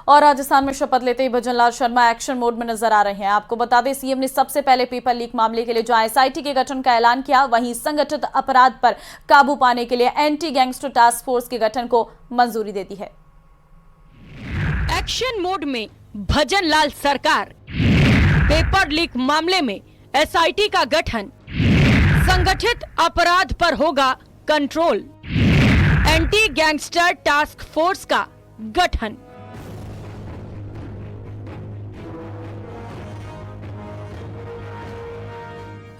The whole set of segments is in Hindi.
और राजस्थान में शपथ लेते ही भजनलाल शर्मा एक्शन मोड में नजर आ रहे हैं। आपको बता दें, सीएम ने सबसे पहले पेपर लीक मामले के लिए जहां एसआईटी के गठन का ऐलान किया, वहीं संगठित अपराध पर काबू पाने के लिए एंटी गैंगस्टर टास्क फोर्स के गठन को मंजूरी दे दी है। एक्शन मोड में भजनलाल सरकार, पेपर लीक मामले में एसआईटी का गठन, संगठित अपराध पर होगा control, anti gangster task force का गठन।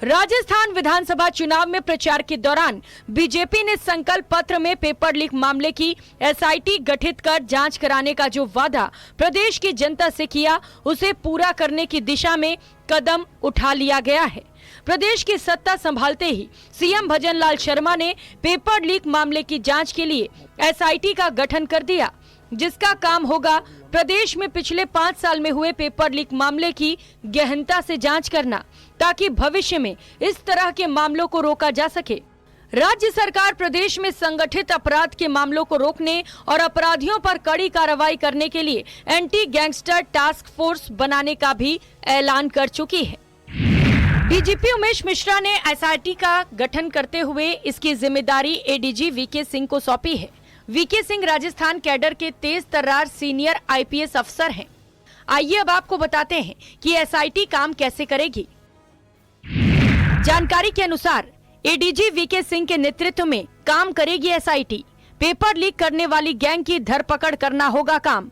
राजस्थान विधानसभा चुनाव में प्रचार के दौरान बीजेपी ने संकल्प पत्र में पेपर लीक मामले की एसआईटी गठित कर जांच कराने का जो वादा प्रदेश की जनता से किया, उसे पूरा करने की दिशा में कदम उठा लिया गया है। प्रदेश की सत्ता संभालते ही सीएम भजनलाल शर्मा ने पेपर लीक मामले की जांच के लिए एसआईटी का गठन कर दिया, जिसका काम होगा प्रदेश में पिछले 5 साल में हुए पेपर लीक मामले की गहनता से जांच करना, ताकि भविष्य में इस तरह के मामलों को रोका जा सके। राज्य सरकार प्रदेश में संगठित अपराध के मामलों को रोकने और अपराधियों पर कड़ी कार्रवाई करने के लिए एंटी गैंगस्टर टास्क फोर्स बनाने का भी ऐलान कर चुकी है। डीजीपी उमेश मिश्रा ने एसआईटी का गठन करते हुए इसकी जिम्मेदारी एडीजी वीके सिंह को सौंपी है। वीके सिंह राजस्थान कैडर के तेज तर्रार सीनियर आईपीएस अफसर हैं। आइए अब आपको बताते हैं कि एसआईटी काम कैसे करेगी। जानकारी के अनुसार एडीजी वीके सिंह के नेतृत्व में काम करेगी एसआईटी। पेपर लीक करने वाली गैंग की धरपकड़ करना होगा काम।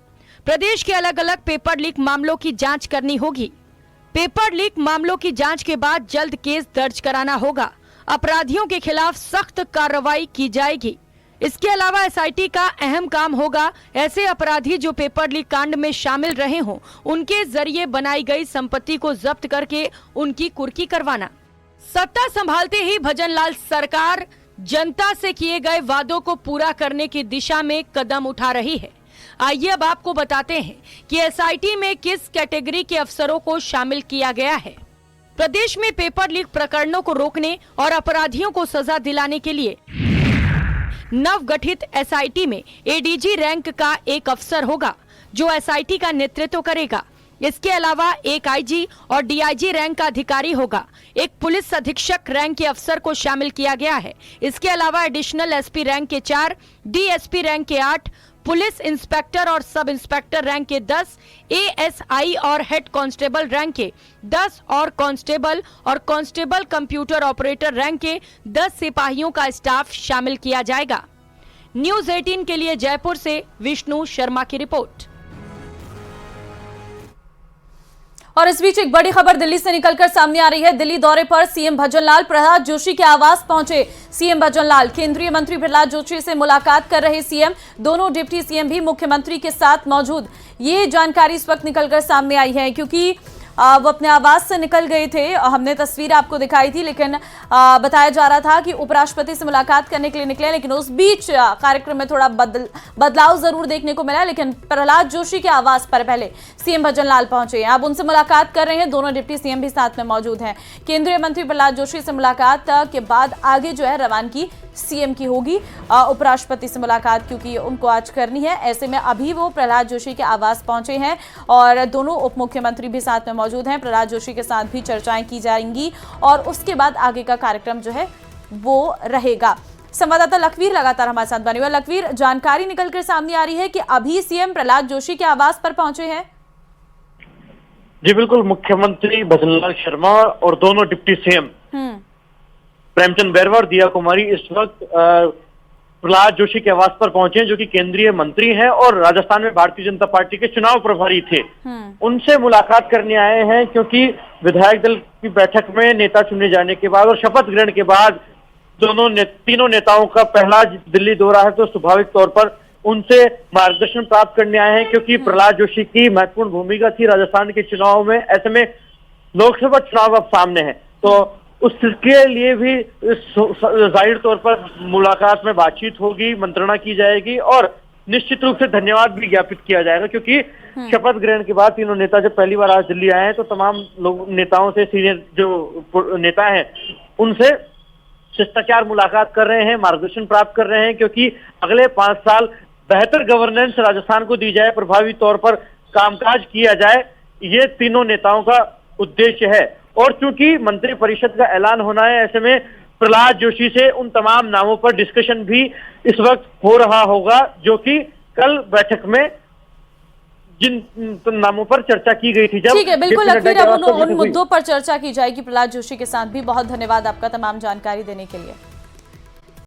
प्रदेश के अलग अलग पेपर लीक मामलों की जांच करनी होगी। पेपर लीक मामलों की जांच के बाद जल्द केस दर्ज कराना होगा। अपराधियों के खिलाफ सख्त कार्रवाई की जाएगी। इसके अलावा एसआईटी का अहम काम होगा ऐसे अपराधी जो पेपर लीक कांड में शामिल रहे हों, उनके जरिए बनाई गई संपत्ति को जब्त करके उनकी कुर्की करवाना। सत्ता संभालते ही भजनलाल सरकार जनता से किए गए वादों को पूरा करने की दिशा में कदम उठा रही है। आइए अब आपको बताते हैं कि एसआईटी में किस कैटेगरी के अफसरों को शामिल किया गया है। प्रदेश में पेपर लीक प्रकरणों को रोकने और अपराधियों को सजा दिलाने के लिए नवगठित एसआईटी में एडीजी रैंक का एक अफसर होगा, जो एसआईटी का नेतृत्व करेगा। इसके अलावा एक आईजी और डीआईजी रैंक का अधिकारी होगा। एक पुलिस अधीक्षक रैंक के अफसर को शामिल किया गया है। इसके अलावा एडिशनल एसपी रैंक के 4, डीएसपी रैंक के 8, पुलिस इंस्पेक्टर और सब इंस्पेक्टर रैंक के 10, एएसआई और हेड कांस्टेबल रैंक के 10 और कांस्टेबल कंप्यूटर ऑपरेटर रैंक के 10 सिपाहियों का स्टाफ शामिल किया जाएगा। न्यूज़ 18 के लिए जयपुर से विष्णु शर्मा की रिपोर्ट। और इस बीच एक बड़ी खबर दिल्ली से निकलकर सामने आ रही है। दिल्ली दौरे पर सीएम भजनलाल प्रहलाद जोशी के आवास पहुंचे। सीएम भजनलाल केंद्रीय मंत्री प्रहलाद जोशी से मुलाकात कर रहे सीएम। दोनों डिप्टी सीएम भी मुख्यमंत्री के साथ मौजूद। ये जानकारी इस वक्त निकलकर सामने आई है, क्योंकि वो अपने आवास से निकल गए थे। हमने तस्वीर आपको दिखाई थी, लेकिन बताया जा रहा था कि उपराष्ट्रपति से मुलाकात करने के लिए निकले, लेकिन उस बीच कार्यक्रम में थोड़ा बदलाव जरूर देखने को मिला। लेकिन प्रहलाद जोशी के आवास पर पहले सीएम भजनलाल पहुंचे। अब उनसे मुलाकात कर रहे हैं। दोनों डिप्टी सीएम भी साथ में मौजूद हैं। केंद्रीय मंत्री प्रहलाद जोशी से मुलाकात के बाद आगे जो है रवानगी सीएम की होगी उपराष्ट्रपति से मुलाकात, क्योंकि उनको आज करनी है। ऐसे में अभी वो प्रहलाद जोशी के आवास पहुंचे हैं और दोनों उप मुख्यमंत्री भी साथ में मौजूद हैं। प्रहलाद जोशी के साथ भी चर्चाएं की जाएंगी और उसके बाद आगे का कार्यक्रम जो है वो रहेगा। संवाददाता लखवीर लगातार हमारे साथ बने हुए। लखवीर, जानकारी निकलकर सामने आ रही है कि अभी सीएम प्रहलाद जोशी के आवास पर पहुंचे हैं। जी बिल्कुल, मुख्यमंत्री भजनलाल शर्मा और दोनों डिप्टी सीएम प्रेमचंद बैरवा और दिया कुमारी इस वक्त प्रहलाद जोशी के आवास पर पहुंचे हैं, जो कि केंद्रीय मंत्री हैं और राजस्थान में भारतीय जनता पार्टी के चुनाव प्रभारी थे। उनसे मुलाकात करने आए हैं, क्योंकि विधायक दल की बैठक में नेता चुने जाने के बाद और शपथ ग्रहण के बाद तीनों नेताओं का पहला दिल्ली दौरा है, तो स्वाभाविक तौर पर उनसे मार्गदर्शन प्राप्त करने आए हैं, क्योंकि प्रहलाद जोशी की महत्वपूर्ण भूमिका थी राजस्थान के चुनाव में। ऐसे में लोकसभा चुनाव अब सामने है, तो उसके लिए भी जाहिर तौर पर मुलाकात में बातचीत होगी, मंत्रणा की जाएगी और निश्चित रूप से धन्यवाद भी ज्ञापित किया जाएगा, क्योंकि शपथ ग्रहण के बाद तीनों नेता जब पहली बार आज दिल्ली आए हैं, तो तमाम लोग नेताओं से, सीनियर जो नेता हैं उनसे शिष्टाचार मुलाकात कर रहे हैं, मार्गदर्शन प्राप्त कर रहे हैं, क्योंकि अगले 5 साल बेहतर गवर्नेंस राजस्थान को दी जाए, प्रभावी तौर पर कामकाज किया जाए, ये तीनों नेताओं का उद्देश्य है। और चूंकि मंत्रिपरिषद का ऐलान होना है, ऐसे में प्रहलाद जोशी से उन तमाम नामों पर डिस्कशन भी इस वक्त हो रहा होगा, जो कि कल बैठक में जिन नामों पर चर्चा की गई थी। जब ठीक है, बिल्कुल जेपी नड्डा अखीर के अब आवास पर उन बैठक हुई। मुद्दों पर चर्चा की जाएगी प्रहलाद जोशी के साथ भी। बहुत धन्यवाद आपका तमाम जानकारी देने के लिए।